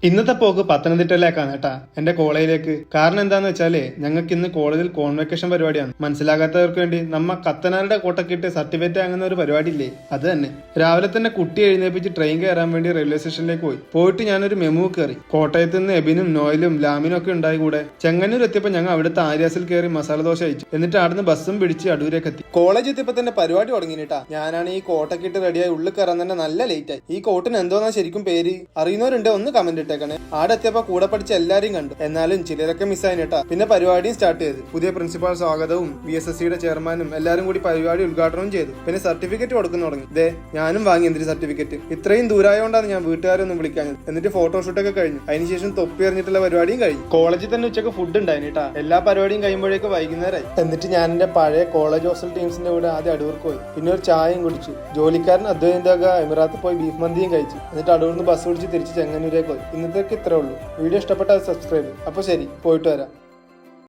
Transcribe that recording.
ഇന്നത്തെ പോക്ക് പത്തനംതിട്ടയിലേക്കാണ് കേട്ടാ, എന്റെ കോളേജിലേക്ക്. കാരണം എന്താന്ന് വെച്ചാല് ഞങ്ങൾക്ക് ഇന്ന് കോളേജിൽ കോൺവെക്കേഷൻ പരിപാടിയാണ്. മനസ്സിലാകാത്തവർക്ക് വേണ്ടി നമ്മ കത്തനാരുടെ കോട്ടൊക്കെ ഇട്ട് സർട്ടിഫിക്കറ്റ് വാങ്ങുന്ന ഒരു പരിപാടി ഇല്ലേ, അത് തന്നെ. രാവിലെ തന്നെ കുട്ടി എഴുന്നേപ്പിച്ച് ട്രെയിൻ കയറാൻ വേണ്ടി റെയിൽവേ സ്റ്റേഷനിലേക്ക് പോയിട്ട് ഞാനൊരു മെമു കയറി. കോട്ടയത്ത് നിന്ന് എബിനും നോയിലും ലാമിനും ഒക്കെ ഉണ്ടായി കൂടെ. ചെങ്ങന്നൂർ എത്തിയപ്പോൾ ഞങ്ങൾ അവിടുത്തെ ആര്യാസിൽ കയറി മസാല ദോശ കഴിച്ചു. എന്നിട്ട് അവിടുന്ന് ബസ്സും പിടിച്ച് അടൂരേക്ക് എത്തി. കോളേജ് എത്തിയപ്പോ തന്നെ പരിപാടി തുടങ്ങിട്ടാ. ഞാനാണ് ഈ കോട്ടൊക്കെ ഇട്ട് റെഡിയായി ഉള്ളിൽ കയറാൻ തന്നെ നല്ല ലേറ്റ് ആയി. ഈ കോട്ടിന് എന്തോന്നാ ശരിക്കും പേര് അറിയുന്നവരുണ്ട്, ഒന്ന് കമന്റ് ഇട്ടേക്കണേ. ആടെ എത്തിയപ്പോ കൂടെ പഠിച്ച എല്ലാരെയും കണ്ടു, എന്നാലും ചിലരൊക്കെ മിസ്സായിട്ടാ. പിന്നെ പരിപാടിയും സ്റ്റാർട്ട് ചെയ്തു. പുതിയ പ്രിൻസിപ്പാൾ സ്വാഗതവും VSSCയുടെ ചെയർമാനും എല്ലാരും കൂടി പരിപാടി ഉദ്ഘാടനവും ചെയ്തു. പിന്നെ സർട്ടിഫിക്കറ്റ് കൊടുക്കുന്നു തുടങ്ങി. ദേ ഞാനും വാങ്ങി എന്തിന് സർട്ടിഫിക്കറ്റ്. ഇത്രയും ദൂരമായോണ്ടാണ് ഞാൻ വീട്ടുകാരൊന്നും വിളിക്കാഞ്ഞത്. എന്നിട്ട് ഫോട്ടോഷൂട്ടൊക്കെ കഴിഞ്ഞു. അതിനുശേഷം തൊപ്പി എറിഞ്ഞിട്ടുള്ള പരിപാടിയും കഴിഞ്ഞു. കോളേജിൽ തന്നെ ഉച്ചക്ക് ഫുഡ് ഉണ്ടായിട്ടാ. എല്ലാ പരിപാടിയും കഴിയുമ്പോഴേക്ക് വൈകുന്നേരമായി. എന്നിട്ട് ഞാൻ എന്റെ പഴയ കോളേജ് ഹോസ്റ്റൽ ടീംസിന്റെ കൂടെ ആദ്യം അടൂർക്ക് പോയി. പിന്നെ ഒരു ചായയും കുടിച്ചു. ജോലിക്കാരൻ അദ്വൈന്റൊക്കെ എമിറാത്തിൽ പോയി ബീഫ് മന്തിയും കഴിച്ചു. എന്നിട്ട് അടൂർന്ന് ബസ് പിടിച്ച് തിരിച്ച് ചെങ്ങന്നൂരേക്ക് പോയി. ഇന്നത്തേക്ക് ഇത്രേ ഉള്ളൂ. വീഡിയോ ഇഷ്ടപ്പെട്ടാൽ സബ്സ്ക്രൈബ്. അപ്പൊ ശരി, പോയിട്ട് വരാം.